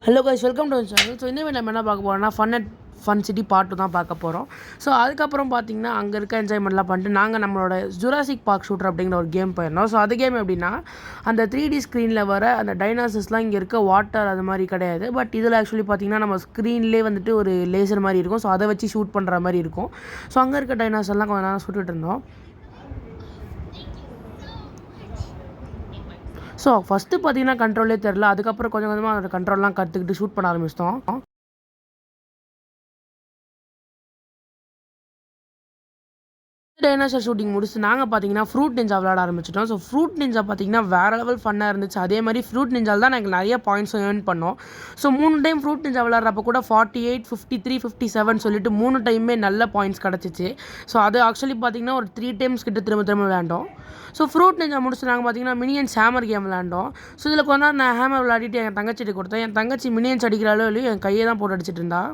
Hello guys, welcome to channel. So இந்த நம்ம என்ன பார்க்க போகிறோம்னா ஃபன் சிட்டி பார்ட் 2 தான் பார்க்க போகிறோம். ஸோ அதுக்கப்புறம் பார்த்தீங்கன்னா அங்கே இருக்க என்ஜாய்மெண்ட்லாம் பண்ணிட்டு நாங்கள் நம்மளோட ஜுராசிக் பார்க் ஷூட்டர் அப்படிங்கிற ஒரு கேம் போயிருந்தோம். ஸோ அது கேம் எப்படின்னா அந்த 3D ஸ்க்ரீனில் வர அந்த டைனாசர்ஸ்லாம் இங்கே இருக்க வாட்டர் அது மாதிரி கிடையாது. பட் இதில் ஆக்சுவலி பார்த்தீங்கன்னா நம்ம ஸ்க்ரீன்லேயே வந்துட்டு ஒரு லேசர் மாதிரி இருக்கும். ஸோ அதை வச்சு ஷூட் பண்ணுற மாதிரி இருக்கும். ஸோ அங்கே இருக்க டைனாசர்லாம் கொஞ்சம் நேரம் சுட்டுட்டு இருந்தோம். ஸோ ஃபஸ்ட்டு பார்த்தீங்கன்னா கண்ட்ரோலே தெரில. அதுக்கப்புறம் கொஞ்சம் கொஞ்சமாக அதோட கண்ட்ரோல்லாம் கற்றுக்கிட்டு ஷூட் பண்ண ஆரம்பிச்சிட்டோம். டைனாசர் ஷூட்டிங் முடிச்சு நாங்கள் பார்த்தீங்கன்னா ஃப்ரூட் நிஞ்சா விளாட ஆரம்பிச்சிட்டோம். ஸோ ஃப்ரூட் நிஞ்சா பார்த்தீங்கன்னா வேறு லெவல் ஃபன்னாக இருந்துச்சு. அதே மாதிரி ஃப்ரூட் நிஞ்சால் தான் நாங்கள் நிறைய பாயிண்ட்ஸும் ஏர்ன் பண்ணோம். ஸோ 3 டைம் ஃப்ரூட் நிஞ்சா விளாட்றப்ப கூட 48, 53, 57 சொல்லிட்டு 3 டைமே நல்ல பாயிண்ட்ஸ் கிடச்சிச்சு. ஸோ அது ஆக்சுவலி பார்த்தீங்கன்னா ஒரு 3 டைம்ஸ் கிட்ட திரும்ப விளையாண்டோம். ஸோ ஃப்ரூட் நிஞ்சா முடிச்சு நாங்கள் பார்த்தீங்கன்னா மினியன்ஸ் ஹேமர் கேம் விளாண்டோம். ஸோ இதில் கொஞ்ச நேரம் நான் ஹேமர் விளையாடிட்டு என் தங்கச்சிட்டு கொடுத்தேன். என் தங்கச்சி மினியன்ஸ் அடிக்கிறாளோ இல்லையோ என் கையை தான் போட்டு அடிச்சிட்டு இருந்தா.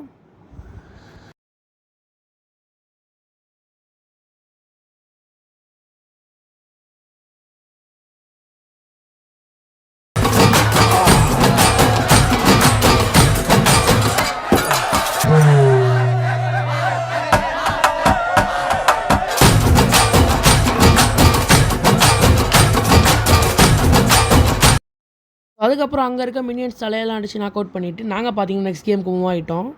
அதுக்கப்புறம் அங்கே இருக்க மினியன்ஸ் தலையெல்லாம் அடிச்சு நாக் அவுட் பண்ணிவிட்டு நாங்கள் பார்த்தீங்கன்னா நெக்ஸ்ட் கேமுக்கு மூவ் ஆகிட்டோம்.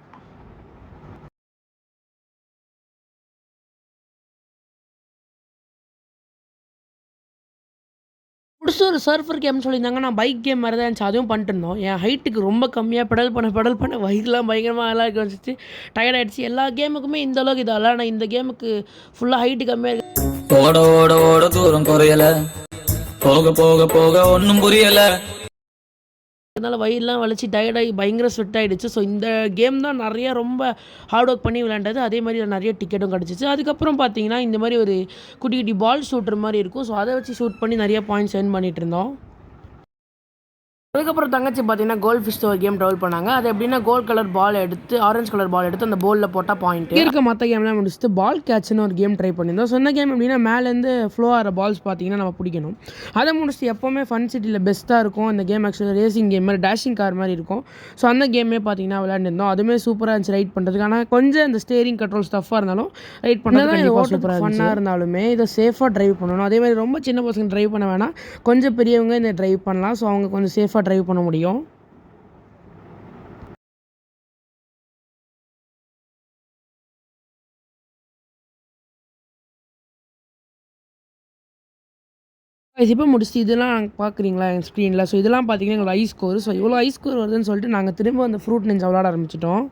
முடிச்சு ஒரு சர்ஃபர் கேம்னு சொல்லியிருந்தாங்க. நான் பைக் கேம் மாதிரி தான் இருந்துச்சு, அதுவும் பண்ணிட்டு இருந்தோம். என் ஹைட்டுக்கு ரொம்ப கம்மியாக பெடல் பண்ண வயிறுலாம் பயங்கரமாக எல்லாம் வந்துச்சு, டயர்ட் ஆகிடுச்சு. எல்லா கேமுக்குமே இந்த அளவுக்கு இதாகல. ஆனால் இந்த கேமுக்கு ஃபுல்லாக ஹைட்டு கம்மியாக இருக்குது. ஓட ஓட ஓட தூரம் குறையலை, போக போக போக ஒன்றும் புரியலை. அதனால் வயிறுலாம் வலிச்சு டயர்டாகி பயங்கர ஸ்வெட் ஆகிடுச்சு. ஸோ இந்த கேம் தான் நிறையா ரொம்ப ஹார்ட் ஒர்க் பண்ணி விளையாண்டது. அதே மாதிரி நிறைய டிக்கெட்டும் கிடச்சிச்சு. அதுக்கப்புறம் பார்த்தீங்கன்னா இந்த மாதிரி ஒரு குட்டி குட்டி பால் ஷூட்டர் மாதிரி இருக்கும். ஸோ அதை வச்சு ஷூட் பண்ணி நிறைய பாயிண்ட்ஸ் ஏர்ன் பண்ணிகிட்டு இருந்தோம். அதுக்கப்புறம் தங்கச்சி பார்த்தீங்கன்னா கோல்ட் ஃபிஷ் ஒரு கேம் டெவலப் பண்ணாங்க. அது எப்படின்னா கோல்ட் கலர் பால் எடுத்து ஆரஞ்சு கலர் பால் எடுத்து அந்த பாலில் போட்டால் பாயிண்ட் இருக்க. மற்ற கேம்லாம் முடிச்சுட்டு பால் கேட்ச்னு ஒரு கேம் ட்ரை பண்ணியிருந்தோம். ஸோ இந்த கேம் எப்படின்னா மேலேருந்து ஃப்ளோ ஆகிற பால்ஸ் பார்த்தீங்கன்னா நம்ம பிடிக்கணும். அதை முடிச்சுட்டு எப்போவுமே ஃபன் சிட்டியில் பெஸ்ட்டாக இருக்கும் இந்த கேம். ஆக்சுவலி ரேசிங் கேம் மாதிரி டேஷிங் கார் மாதிரி இருக்கும். ஸோ அந்த கேமே பார்த்தீங்கன்னா விளையாண்டுருந்தோம். அதுவுமே சூப்பராக இருந்துச்சு ரைட் பண்ணுறதுக்கு. ஆனால் கொஞ்சம் இந்த ஸ்டேரிங் கண்ட்ரோல் ஸ்டஃபாக இருந்தாலும் ரைட் பண்ணுறது சூப்பராக ஃபன்னாக இருந்தாலுமே இதை சேஃபாக ட்ரைவ் பண்ணணும். அதே மாதிரி ரொம்ப சின்ன பசங்க ட்ரைவ் பண்ண வேணாம், கொஞ்சம் பெரியவங்க இந்த ட்ரைவ் பண்ணலாம். ஸோ அவங்க கொஞ்சம் சேஃபாக ட்ரைவ் பண்ண முடியும். இப்போ முடிச்சுட்டு இதெல்லாம் பார்க்குறீங்களா என் ஸ்க்ரீனில்? ஸோ இதெல்லாம் பார்த்தீங்கன்னா எங்களோட ஐ ஸ்கோர். ஸோ இவ்வளோ ஐ ஸ்கோர் வருதுன்னு சொல்லிட்டு நாங்கள் திரும்ப அந்த ஃப்ரூட் நிஞ்சா விளாட ஆரம்பிச்சிட்டோம்.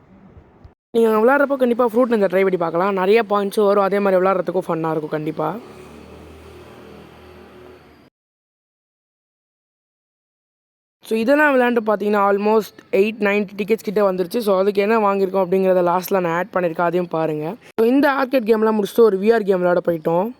நீங்கள் விளாட்றப்போ கண்டிப்பாக ஃப்ரூட் நிஞ்சா ட்ரை பண்ணி பார்க்கலாம். நிறைய பாயிண்ட்ஸும் வரும். அதே மாதிரி விளாட்றதுக்கும் ஃபன்னாக இருக்கும் கண்டிப்பாக. ஸோ இதெல்லாம் விளையாண்டு பார்த்தீங்கன்னா ஆல்மோஸ்ட் 890 டிக்கெட்ஸ் கிட்டே வந்துருச்சு. ஸோ அதுக்கு என்ன வாங்கியிருக்கோம் அப்படிங்கிறத லாஸ்ட்டில் நான் ஆட் பண்ணியிருக்கேன், அதையும் பாருங்கள். ஸோ இந்த ஆர்கேட் கேம்லாம் முடிச்சுட்டு ஒரு விஆர் கேம் விளையாட போயிட்டோம்.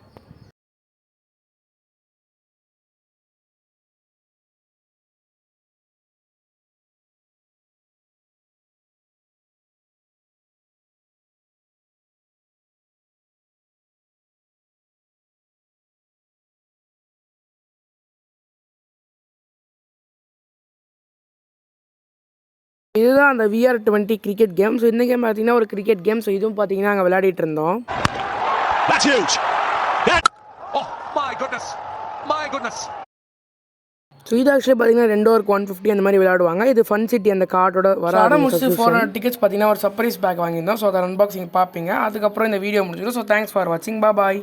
இதுதான் அந்த VR20 கிரிக்கெட் கேம். ஸோ இந்த கேம் பார்த்தீங்கன்னா ஒரு கிரிக்கெட் கேம். ஸோ இதுவும் பார்த்தீங்கன்னா நாங்கள் விளையாடிட்டு இருந்தோம். ஸோ இது ஆக்சுவலி பார்த்தீங்கன்னா 2 ஓவருக்கு 150 அந்த மாதிரி விளையாடுவாங்க. இது ஃபன் சிட்டி அந்த கார்டோட வர முடிச்சு 400 டிக்கெட்ஸ் பார்த்தீங்கன்னா ஒரு சர்ப்ரைஸ் பேக் வாங்கியிருந்தோம். ஸோ அதை அன்பாக்சிங் பார்ப்பீங்க. அதுக்கப்புறம் இந்த வீடியோ முடிஞ்சிடும். ஸோ தேங்க்ஸ் ஃபார் வாட்சிங். பாய்.